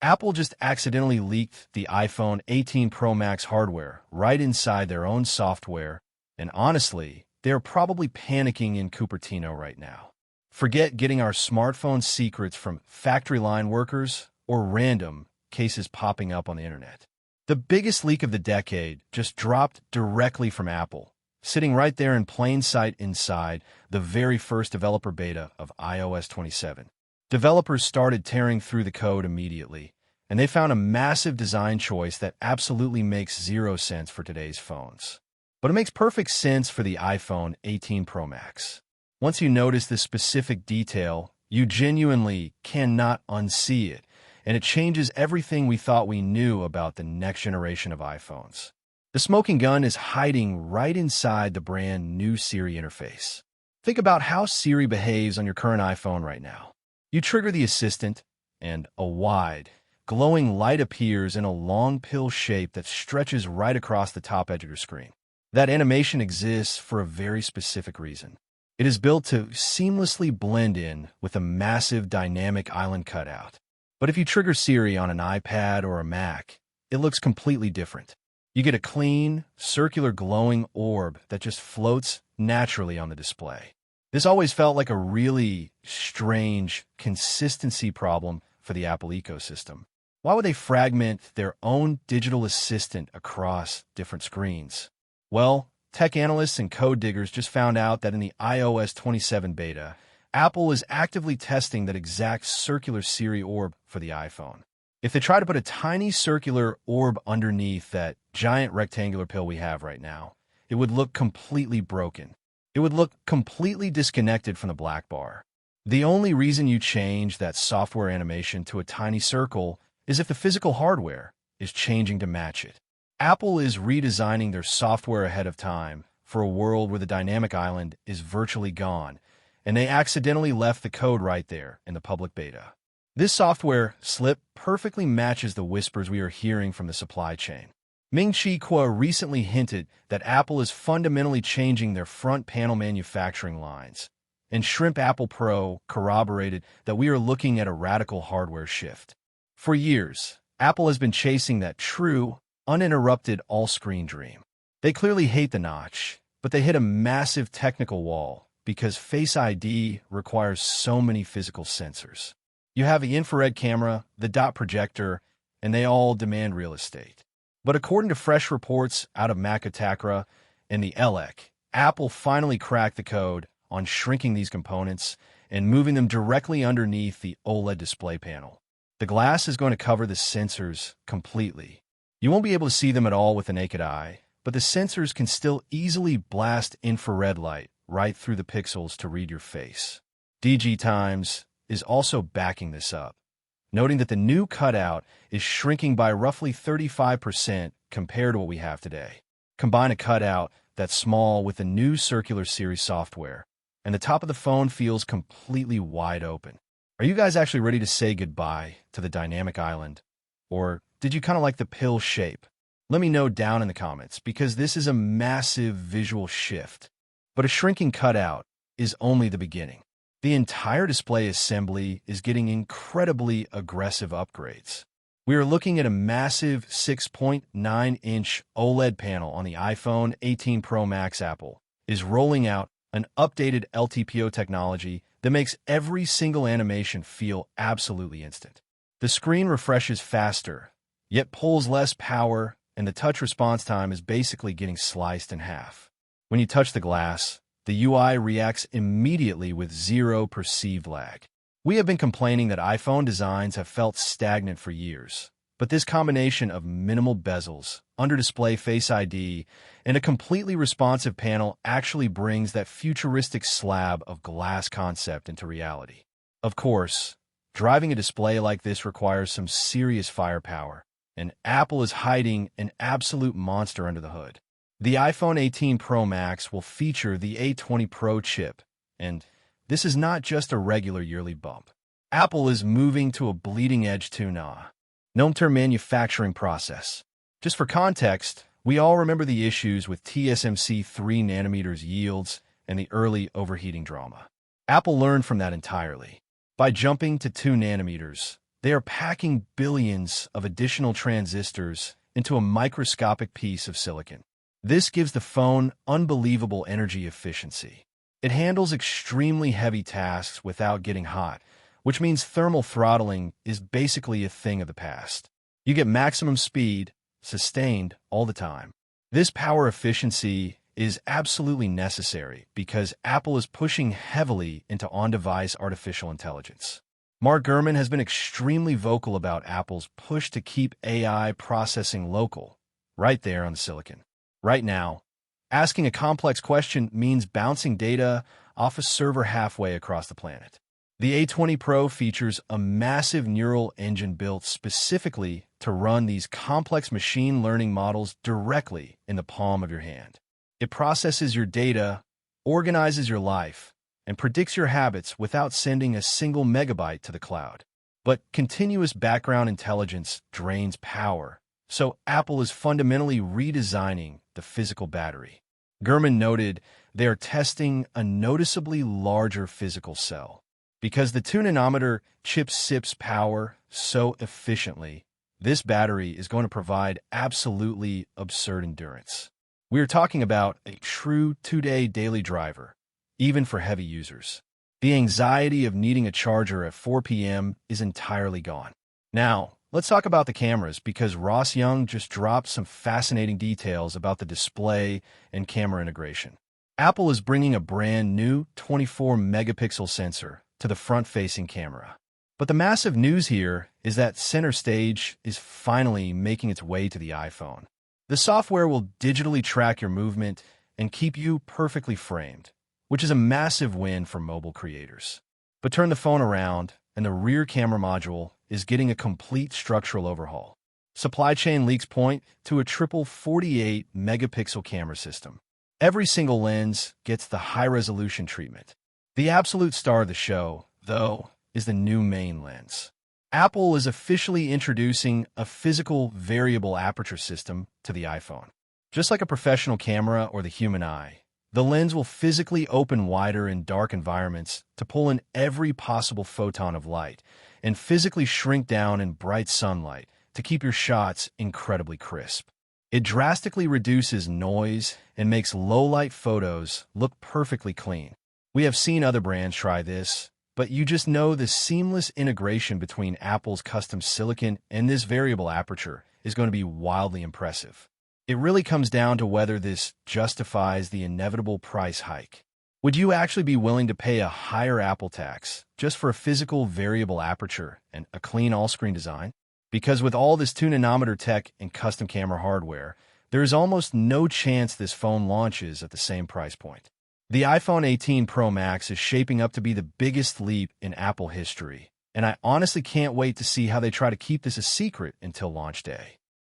Apple just accidentally leaked the iPhone 18 Pro Max hardware right inside their own software, and honestly, they're probably panicking in Cupertino right now. Forget getting our smartphone secrets from factory line workers or random cases popping up on the internet. The biggest leak of the decade just dropped directly from Apple, sitting right there in plain sight inside the very first developer beta of iOS 27. Developers started tearing through the code immediately, and they found a massive design choice that absolutely makes zero sense for today's phones. But it makes perfect sense for the iPhone 18 Pro Max. Once you notice this specific detail, you genuinely cannot unsee it, and it changes everything we thought we knew about the next generation of iPhones. The smoking gun is hiding right inside the brand new Siri interface. Think about how Siri behaves on your current iPhone right now. You trigger the assistant, and a wide, glowing light appears in a long pill shape that stretches right across the top edge of your screen. That animation exists for a very specific reason. It is built to seamlessly blend in with a massive dynamic island cutout. But if you trigger Siri on an iPad or a Mac, it looks completely different. You get a clean, circular glowing orb that just floats naturally on the display. This always felt like a really strange consistency problem for the Apple ecosystem. Why would they fragment their own digital assistant across different screens? Well, tech analysts and code diggers just found out that in the iOS 27 beta, Apple is actively testing that exact circular Siri orb for the iPhone. If they try to put a tiny circular orb underneath that giant rectangular pill we have right now, it would look completely broken. It would look completely disconnected from the black bar. The only reason you change that software animation to a tiny circle is if the physical hardware is changing to match it. Apple is redesigning their software ahead of time for a world where the dynamic island is virtually gone, and they accidentally left the code right there in the public beta. This software slip perfectly matches the whispers we are hearing from the supply chain. Ming-Chi recently hinted that Apple is fundamentally changing their front panel manufacturing lines, and Shrimp Apple Pro corroborated that we are looking at a radical hardware shift. For years, Apple has been chasing that true, uninterrupted all-screen dream. They clearly hate the notch, but they hit a massive technical wall because Face ID requires so many physical sensors. You have the infrared camera, the dot projector, and they all demand real estate. But according to fresh reports out of Macatacra and the ELEC, Apple finally cracked the code on shrinking these components and moving them directly underneath the OLED display panel. The glass is going to cover the sensors completely. You won't be able to see them at all with the naked eye, but the sensors can still easily blast infrared light right through the pixels to read your face. DG Times is also backing this up, noting that the new cutout is shrinking by roughly 35% compared to what we have today. Combine a cutout that's small with the new circular Siri software, and the top of the phone feels completely wide open. Are you guys actually ready to say goodbye to the dynamic island? Or did you kind of like the pill shape? Let me know down in the comments, because this is a massive visual shift. But a shrinking cutout is only the beginning. The entire display assembly is getting incredibly aggressive upgrades. We are looking at a massive 6.9-inch OLED panel on the iPhone 18 Pro Max. Apple is rolling out an updated LTPO technology that makes every single animation feel absolutely instant. The screen refreshes faster, yet pulls less power, and the touch response time is basically getting sliced in half. When you touch the glass, the UI reacts immediately with zero perceived lag. We have been complaining that iPhone designs have felt stagnant for years, but this combination of minimal bezels, under-display Face ID, and a completely responsive panel actually brings that futuristic slab of glass concept into reality. Of course, driving a display like this requires some serious firepower, and Apple is hiding an absolute monster under the hood. The iPhone 18 Pro Max will feature the A20 Pro chip, and this is not just a regular yearly bump. Apple is moving to a bleeding-edge 2nm manufacturing process. Just for context, we all remember the issues with TSMC 3nm yields and the early overheating drama. Apple learned from that entirely. By jumping to 2nm, They are packing billions of additional transistors into a microscopic piece of silicon. This gives the phone unbelievable energy efficiency. It handles extremely heavy tasks without getting hot, which means thermal throttling is basically a thing of the past. You get maximum speed, sustained all the time. This power efficiency is absolutely necessary because Apple is pushing heavily into on-device artificial intelligence. Mark Gurman has been extremely vocal about Apple's push to keep AI processing local, right there on the silicon. Right now, asking a complex question means bouncing data off a server halfway across the planet. The A20 Pro features a massive neural engine built specifically to run these complex machine learning models directly in the palm of your hand. It processes your data, organizes your life, and predicts your habits without sending a single megabyte to the cloud. But continuous background intelligence drains power, so Apple is fundamentally redesigning the physical battery. Gurman noted they are testing a noticeably larger physical cell. Because the 2-nanometer chip sips power so efficiently, this battery is going to provide absolutely absurd endurance. We are talking about a true 2-day daily driver, even for heavy users. The anxiety of needing a charger at 4 p.m. is entirely gone. Now, let's talk about the cameras because Ross Young just dropped some fascinating details about the display and camera integration. Apple is bringing a brand new 24-megapixel sensor to the front-facing camera. But the massive news here is that center stage is finally making its way to the iPhone. The software will digitally track your movement and keep you perfectly framed, which is a massive win for mobile creators. But turn the phone around, and the rear camera module is getting a complete structural overhaul. Supply chain leaks point to a triple 48-megapixel camera system. Every single lens gets the high-resolution treatment. The absolute star of the show, though, is the new main lens. Apple is officially introducing a physical variable aperture system to the iPhone. Just like a professional camera or the human eye, the lens will physically open wider in dark environments to pull in every possible photon of light and physically shrink down in bright sunlight to keep your shots incredibly crisp. It drastically reduces noise and makes low-light photos look perfectly clean. We have seen other brands try this, but you just know the seamless integration between Apple's custom silicon and this variable aperture is going to be wildly impressive. It really comes down to whether this justifies the inevitable price hike. Would you actually be willing to pay a higher Apple tax just for a physical variable aperture and a clean all-screen design? Because with all this 2-nanometer tech and custom camera hardware, there is almost no chance this phone launches at the same price point. The iPhone 18 Pro Max is shaping up to be the biggest leap in Apple history, and I honestly can't wait to see how they try to keep this a secret until launch day.